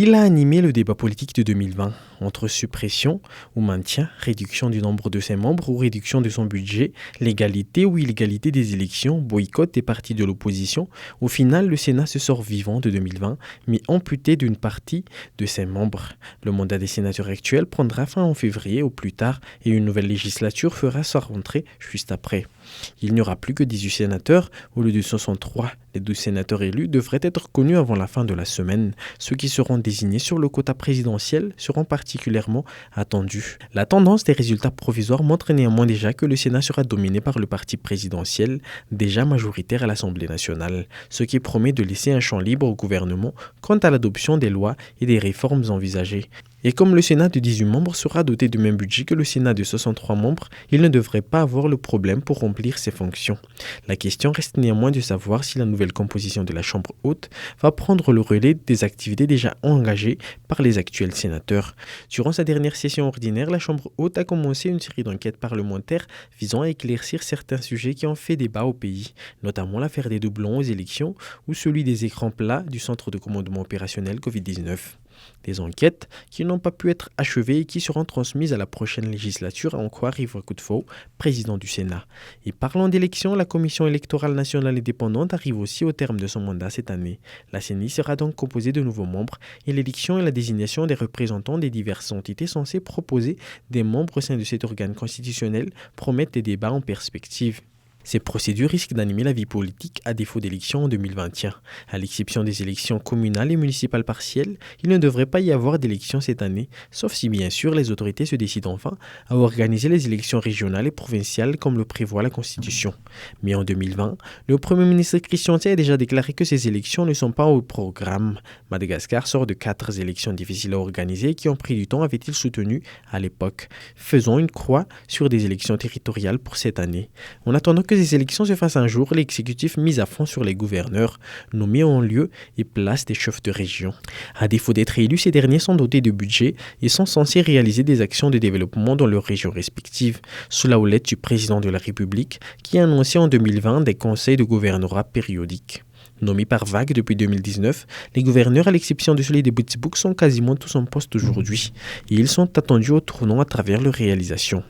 Il a animé le débat politique de 2020 entre suppression ou maintien, réduction du nombre de ses membres ou réduction de son budget, légalité ou illégalité des élections, boycott des partis de l'opposition. Au final, le Sénat se sort vivant de 2020, mais amputé d'une partie de ses membres. Le mandat des sénateurs actuels prendra fin en février au plus tard et une nouvelle législature fera sa rentrée juste après. Il n'y aura plus que 18 sénateurs au lieu de 63. Les 12 sénateurs élus devraient être connus avant la fin de la semaine. Ceux qui seront désignés sur le quota présidentiel seront particulièrement attendus. La tendance des résultats provisoires montre néanmoins déjà que le Sénat sera dominé par le parti présidentiel, déjà majoritaire à l'Assemblée nationale, ce qui promet de laisser un champ libre au gouvernement quant à l'adoption des lois et des réformes envisagées. Et comme le Sénat de 18 membres sera doté du même budget que le Sénat de 63 membres, il ne devrait pas avoir le problème pour remplir ses fonctions. La question reste néanmoins de savoir si la nouvelle composition de la Chambre haute va prendre le relais des activités déjà engagées par les actuels sénateurs. Durant sa dernière session ordinaire, la Chambre haute a commencé une série d'enquêtes parlementaires visant à éclaircir certains sujets qui ont fait débat au pays, notamment l'affaire des doublons aux élections ou celui des écrans plats du centre de commandement opérationnel Covid-19. Des enquêtes qui n'ont pas pu être achevées et qui seront transmises à la prochaine législature, à en croire Yves Couteau, président du Sénat. Et parlant d'élections, la Commission électorale nationale indépendante arrive aussi au terme de son mandat cette année. La CENI sera donc composée de nouveaux membres et l'élection et la désignation des représentants des diverses entités censées proposer des membres au sein de cet organe constitutionnel promettent des débats en perspective. Ces procédures risquent d'animer la vie politique à défaut d'élections en 2021. À l'exception des élections communales et municipales partielles, il ne devrait pas y avoir d'élections cette année, sauf si bien sûr les autorités se décident enfin à organiser les élections régionales et provinciales comme le prévoit la Constitution. Mais en 2020, le Premier ministre Christian Thier a déjà déclaré que ces élections ne sont pas au programme. Madagascar sort de 4 élections difficiles à organiser qui ont pris du temps, avait-il soutenu à l'époque. Faisons une croix sur des élections territoriales pour cette année. En attendant que ces élections se fassent un jour, l'exécutif mise à fond sur les gouverneurs, nommés en lieu et place des chefs de région. À défaut d'être élus, ces derniers sont dotés de budget et sont censés réaliser des actions de développement dans leurs régions respectives, sous la houlette du président de la République, qui a annoncé en 2020 des conseils de gouvernorat périodiques. Nommés par vague depuis 2019, les gouverneurs, à l'exception de celui des Boutibouk, sont quasiment tous en poste aujourd'hui et ils sont attendus au tournant à travers leurs réalisations.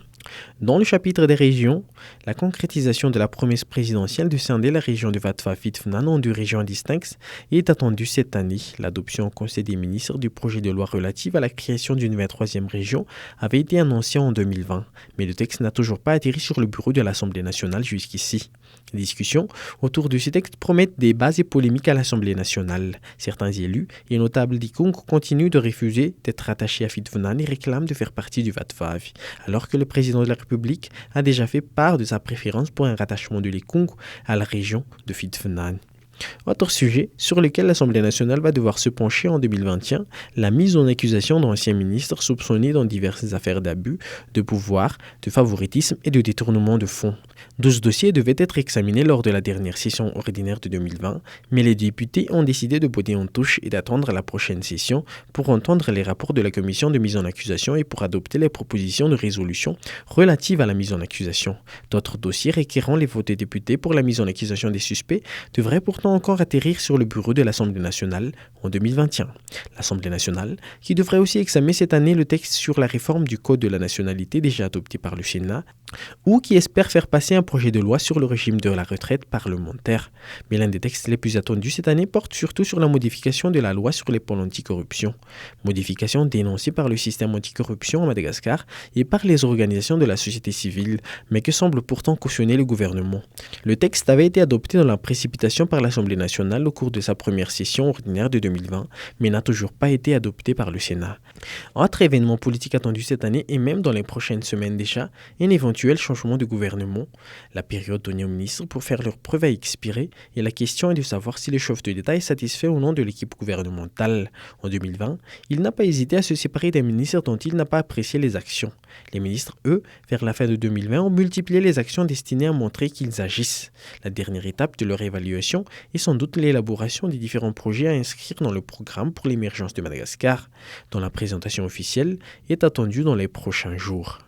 Dans le chapitre des régions, la concrétisation de la promesse présidentielle de scinder la région de Vatva-Fitfnan en 2 régions distinctes est attendue cette année. L'adoption au Conseil des ministres du projet de loi relative à la création d'une 23e région avait été annoncée en 2020, mais le texte n'a toujours pas atterri sur le bureau de l'Assemblée nationale jusqu'ici. Les discussions autour de ce texte promettent des débats et polémiques à l'Assemblée nationale. Certains élus et notables d'Ikong continuent de refuser d'être attachés à Fitfnan et réclament de faire partie du Vatvav, alors que le président de la République a déjà fait part de sa préférence pour un rattachement de l'Ikong à la région de Fitfnan. Autre sujet sur lequel l'Assemblée nationale va devoir se pencher en 2021, la mise en accusation d'anciens ministres soupçonnés dans diverses affaires d'abus de pouvoir, de favoritisme et de détournement de fonds. 12 dossiers devaient être examinés lors de la dernière session ordinaire de 2020, mais les députés ont décidé de botter en touche et d'attendre la prochaine session pour entendre les rapports de la commission de mise en accusation et pour adopter les propositions de résolution relatives à la mise en accusation. D'autres dossiers requérant les votes des députés pour la mise en accusation des suspects devraient pourtant encore atterrir sur le bureau de l'Assemblée nationale en 2021. L'Assemblée nationale qui devrait aussi examiner cette année le texte sur la réforme du Code de la nationalité déjà adopté par le Sénat ou qui espère faire passer un projet de loi sur le régime de la retraite parlementaire. Mais l'un des textes les plus attendus cette année porte surtout sur la modification de la loi sur les pôles anticorruption. Modification dénoncée par le système anticorruption à Madagascar et par les organisations de la société civile, mais que semble pourtant cautionner le gouvernement. Le texte avait été adopté dans la précipitation par l'Assemblée nationale au cours de sa première session ordinaire de 2020, mais n'a toujours pas été adopté par le Sénat. Autre événement politique attendu cette année et même dans les prochaines semaines déjà, un éventuel changement de gouvernement. La période donnée aux ministres pour faire leur preuve a expiré et la question est de savoir si le chef de l'État est satisfait ou non de l'équipe gouvernementale. En 2020, il n'a pas hésité à se séparer des ministres dont il n'a pas apprécié les actions. Les ministres, eux, vers la fin de 2020, ont multiplié les actions destinées à montrer qu'ils agissent. La dernière étape de leur évaluation est sans doute l'élaboration des différents projets à inscrire dans le programme pour l'émergence de Madagascar, dont la présentation officielle est attendue dans les prochains jours.